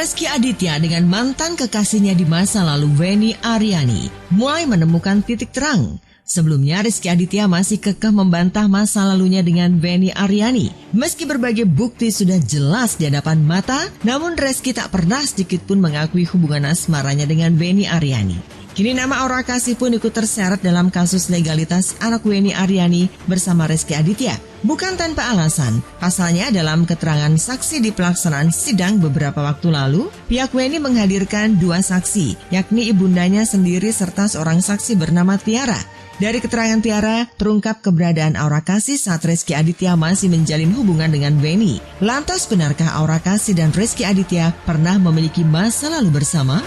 Rezky Aditya dengan mantan kekasihnya di masa lalu Wenny Aryani mulai menemukan titik terang. Sebelumnya Rezky Aditya masih kekeh membantah masa lalunya dengan Wenny Aryani. Meski berbagai bukti sudah jelas di hadapan mata, namun Rezky tak pernah sedikit pun mengakui hubungan asmaranya dengan Wenny Aryani. Kini nama Aura Kasih pun ikut terseret dalam kasus legalitas anak Wenny Aryani bersama Rezky Aditya. Bukan tanpa alasan, pasalnya dalam keterangan saksi di pelaksanaan sidang beberapa waktu lalu, pihak Wenny menghadirkan 2 saksi, yakni ibundanya sendiri serta seorang saksi bernama Tiara. Dari keterangan Tiara, terungkap keberadaan Aura Kasih saat Rezky Aditya masih menjalin hubungan dengan Wenny. Lantas benarkah Aura Kasih dan Rezky Aditya pernah memiliki masa lalu bersama?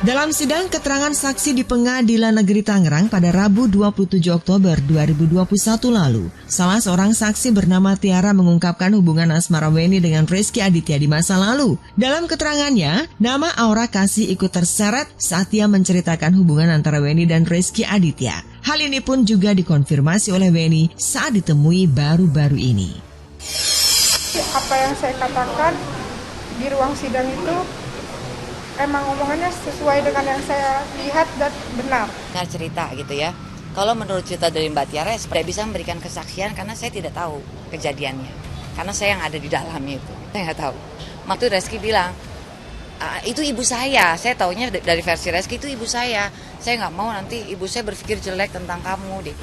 Dalam sidang keterangan saksi di Pengadilan Negeri Tangerang pada Rabu 27 Oktober 2021 lalu, salah seorang saksi bernama Tiara mengungkapkan hubungan asmara Wenny dengan Rezky Aditya di masa lalu. Dalam keterangannya, nama Aura Kasih ikut terseret saat ia menceritakan hubungan antara Wenny dan Rezky Aditya. Hal ini pun juga dikonfirmasi oleh Wenny saat ditemui baru-baru ini. Apa yang saya katakan di ruang sidang itu emang omongannya sesuai dengan yang saya lihat dan benar. Dengar cerita gitu ya. Kalau menurut cerita dari Mbak Tiara, saya tidak bisa memberikan kesaksian karena saya tidak tahu kejadiannya. Karena saya yang ada di dalamnya itu, saya nggak tahu. Waktu Rezky bilang, itu ibu saya taunya dari versi Rezky itu ibu saya nggak mau nanti ibu saya berpikir jelek tentang kamu deh.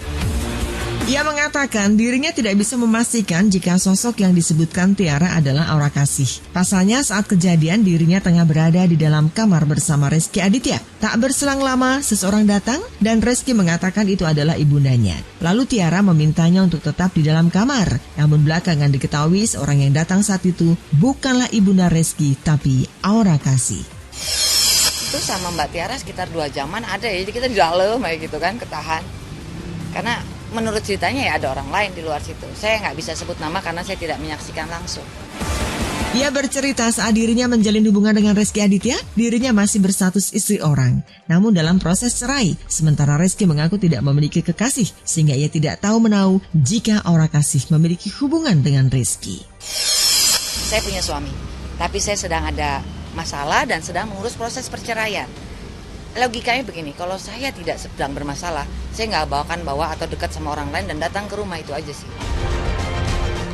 Ia mengatakan dirinya tidak bisa memastikan jika sosok yang disebutkan Tiara adalah Aura Kasih. Pasalnya saat kejadian dirinya tengah berada di dalam kamar bersama Rezky Aditya. Tak berselang lama seseorang datang dan Rezky mengatakan itu adalah ibundanya. Lalu Tiara memintanya untuk tetap di dalam kamar. Namun belakangan diketahui seorang yang datang saat itu bukanlah ibunda Rezky tapi Aura Kasih. Itu sama Mbak Tiara sekitar 2 jaman ada ya, jadi kita di dalam kayak gitu kan, ketahan. Karena menurut ceritanya ya ada orang lain di luar situ. Saya nggak bisa sebut nama karena saya tidak menyaksikan langsung. Ia bercerita saat dirinya menjalin hubungan dengan Rezky Aditya, dirinya masih berstatus istri orang. Namun dalam proses cerai, sementara Rezky mengaku tidak memiliki kekasih, sehingga ia tidak tahu menahu jika Aura Kasih memiliki hubungan dengan Rezky. Saya punya suami, tapi saya sedang ada masalah dan sedang mengurus proses perceraian. Logikanya begini, kalau saya tidak sedang bermasalah, saya nggak bawa atau dekat sama orang lain dan datang ke rumah, itu aja sih.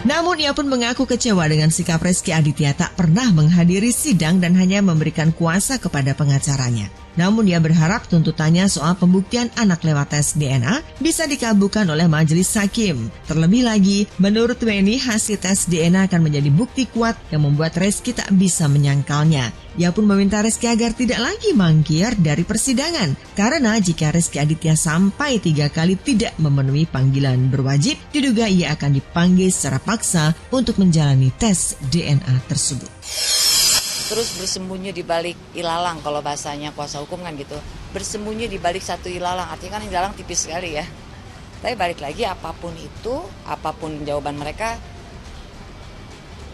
Namun ia pun mengaku kecewa dengan sikap Rezky Aditya tak pernah menghadiri sidang dan hanya memberikan kuasa kepada pengacaranya. Namun ia berharap tuntutannya soal pembuktian anak lewat tes DNA bisa dikabulkan oleh majelis hakim. Terlebih lagi, menurut Wenny hasil tes DNA akan menjadi bukti kuat yang membuat Rezky tak bisa menyangkalnya. Ia pun meminta Rezky agar tidak lagi mangkir dari persidangan. Karena jika Rezky Aditya sampai 3 kali tidak memenuhi panggilan berwajib, diduga ia akan dipanggil secara paksa untuk menjalani tes DNA tersebut. Terus bersembunyi di balik ilalang, kalau bahasanya kuasa hukum kan gitu. Bersembunyi di balik satu ilalang, artinya kan ilalang tipis sekali ya. Tapi balik lagi apapun itu, apapun jawaban mereka,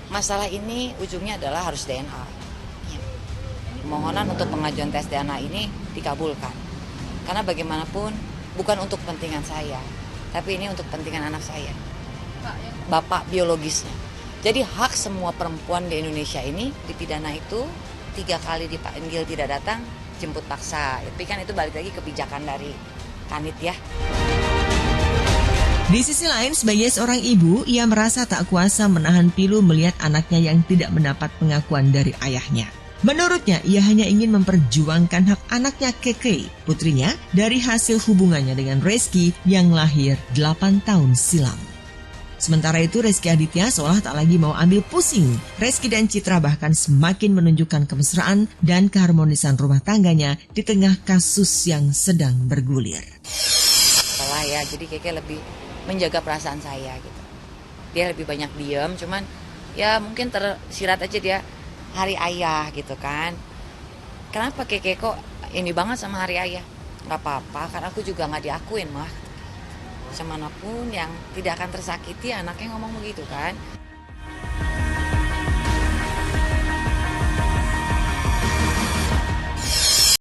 masalah ini ujungnya adalah harus DNA. Ya. Permohonan untuk pengajuan tes DNA ini dikabulkan. Karena bagaimanapun bukan untuk kepentingan saya, tapi ini untuk kepentingan anak saya. Bapak biologisnya. Jadi hak semua perempuan di Indonesia ini dipidana itu 3 kali dipanggil tidak datang, jemput paksa. Tapi kan itu balik lagi kebijakan dari Kanit ya. Di sisi lain, sebagai seorang ibu, ia merasa tak kuasa menahan pilu melihat anaknya yang tidak mendapat pengakuan dari ayahnya. Menurutnya, ia hanya ingin memperjuangkan hak anaknya Keke, putrinya, dari hasil hubungannya dengan Rezky yang lahir 8 tahun silam. Sementara itu Rezky Aditya seolah tak lagi mau ambil pusing. Rezky dan Citra bahkan semakin menunjukkan kemesraan dan keharmonisan rumah tangganya di tengah kasus yang sedang bergulir. Salah ya, jadi Keke lebih menjaga perasaan saya gitu. Dia lebih banyak diam, cuman ya mungkin tersirat aja dia hari ayah gitu kan. Kenapa Keke kok ini banget sama hari ayah? Gak apa-apa, karena aku juga gak diakuin mah. Semanapun yang tidak akan tersakiti anaknya ngomong begitu kan.